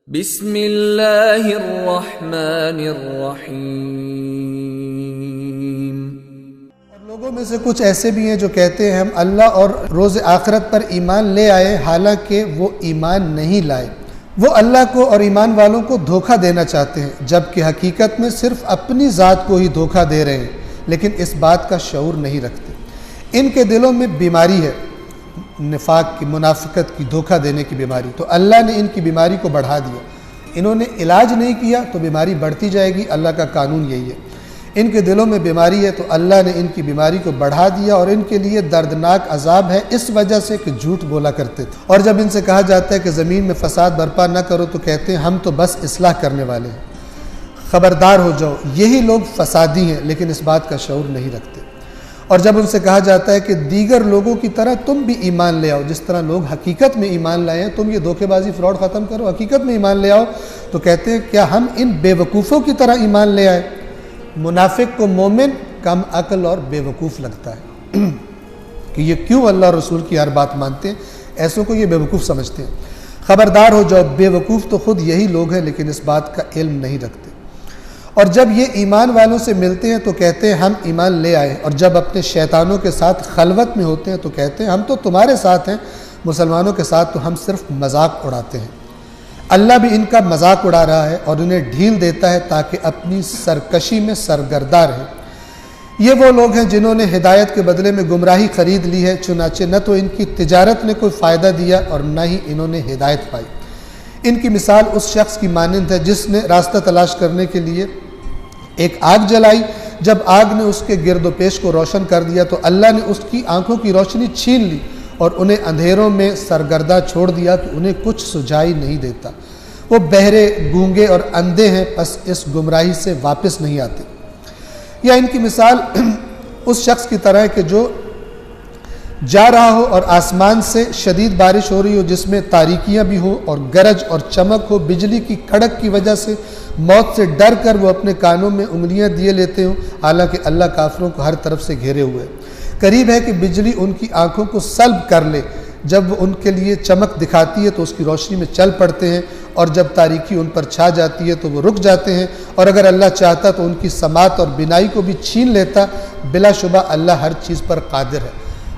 बिस्मिल्लाहिर्रहमानिर्रहीम। और लोगों में से कुछ ऐसे भी हैं जो कहते हैं हम अल्लाह और रोज़ आखिरत पर ईमान ले आए, हालांकि वो ईमान नहीं लाए। वो अल्लाह को और ईमान वालों को धोखा देना चाहते हैं, जबकि हकीकत में सिर्फ अपनी ज़ात को ही धोखा दे रहे हैं, लेकिन इस बात का शऊर नहीं रखते। इनके दिलों में बीमारी है, निफाक की, मुनाफिकत की, धोखा देने की बीमारी। तो अल्लाह ने इनकी बीमारी को बढ़ा दिया। इन्होंने इलाज नहीं किया तो बीमारी बढ़ती जाएगी। अल्लाह का कानून यही है। इनके दिलों में बीमारी है तो अल्लाह ने इनकी बीमारी को बढ़ा दिया और इनके लिए दर्दनाक अजाब है, इस वजह से कि झूठ बोला करते थे। और जब इनसे कहा जाता है कि ज़मीन में फसाद बर्पा न करो तो कहते हैं हम तो बस इस्लाह करने वाले हैं, ख़बरदार हो जाओ। यही लोग फसादी हैं, लेकिन इस बात का शऊर नहीं रखते। और जब उनसे कहा जाता है कि दीगर लोगों की तरह तुम भी ईमान ले आओ, जिस तरह लोग हकीकत में ईमान लाए हैं, तुम ये धोखेबाजी फ्रॉड ख़त्म करो, हकीकत में ईमान ले आओ, तो कहते हैं क्या हम इन बेवकूफ़ों की तरह ईमान ले आए। मुनाफिक को मोमिन कम अक्ल और बेवकूफ़ लगता है कि ये क्यों अल्लाह और रसूल की हर बात मानते हैं, ऐसों को ये बेवकूफ़ समझते हैं। ख़बरदार हो जाओ, बेवकूफ़ तो खुद यही लोग हैं, लेकिन इस बात का इल्म नहीं रखते। और जब ये ईमान वालों से मिलते हैं तो कहते हैं हम ईमान ले आए, और जब अपने शैतानों के साथ खलवत में होते हैं तो कहते हैं हम तो तुम्हारे साथ हैं, मुसलमानों के साथ तो हम सिर्फ मजाक उड़ाते हैं। अल्लाह भी इनका मजाक उड़ा रहा है और उन्हें ढील देता है ताकि अपनी सरकशी में सरगर्दा रहें। ये वो लोग हैं जिन्होंने हिदायत के बदले में गुमराही खरीद ली है, चुनाचे न तो इनकी तिजारत ने कोई फ़ायदा दिया और न ही इन्होंने हिदायत पाई। इनकी मिसाल उस शख्स की मानंद है जिसने रास्ता तलाश करने के लिए एक आग जलाई। जब आग ने उसके गिरदोपेश को रोशन कर दिया तो अल्लाह ने उसकी आंखों की रोशनी छीन ली और उन्हें अंधेरों में सरगर्दा छोड़ दिया कि उन्हें कुछ सुझाई नहीं देता। वो बहरे, गूंगे और अंधे हैं, बस इस गुमराही से वापस नहीं आते। या इनकी मिसाल उस शख्स की तरह है कि जो जा रहा हो और आसमान से शदीद बारिश हो रही हो, जिसमें तारीकियाँ भी हो और गरज और चमक हो, बिजली की कड़क की वजह से मौत से डर कर वो अपने कानों में उंगलियाँ दिए लेते हो, हालांकि अल्लाह काफिरों को हर तरफ से घेरे हुए है। करीब है कि बिजली उनकी आंखों को सल्ब कर ले। जब वो उनके लिए चमक दिखाती है तो उसकी रोशनी में चल पड़ते हैं, और जब तारीकी उन पर छा जाती है तो वो रुक जाते हैं। और अगर अल्लाह चाहता तो उनकी समात और बिनाई को भी छीन लेता। बिलाशुबा अल्लाह हर चीज़ पर कादिर है।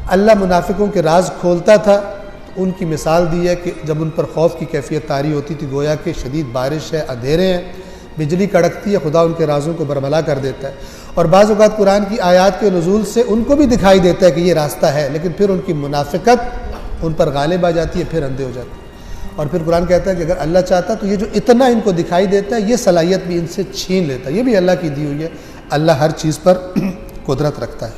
अल्लाह मुनाफिकों के राज खोलता था तो उनकी मिसाल दी है कि जब उन पर खौफ की कैफियत तारी होती थी, गोया कि शदीद बारिश है, अंधेरे हैं, बिजली कड़कती है, खुदा उनके राजों को बरमला कर देता है। और बाज़ औक़ात कुरान की आयत के नुज़ूल से उनको भी दिखाई देता है कि ये रास्ता है, लेकिन फिर उनकी मुनाफिकत उन पर गालिब आ जाती है, फिर अंधे हो जाते हैं। और फिर कुरान कहता है कि अगर अल्लाह चाहता तो ये जो इतना इनको दिखाई देता है, ये सलाहियत भी इनसे छीन लेता है। ये भी अल्लाह की दी हुई है। अल्लाह हर चीज़ पर कुदरत रखता है।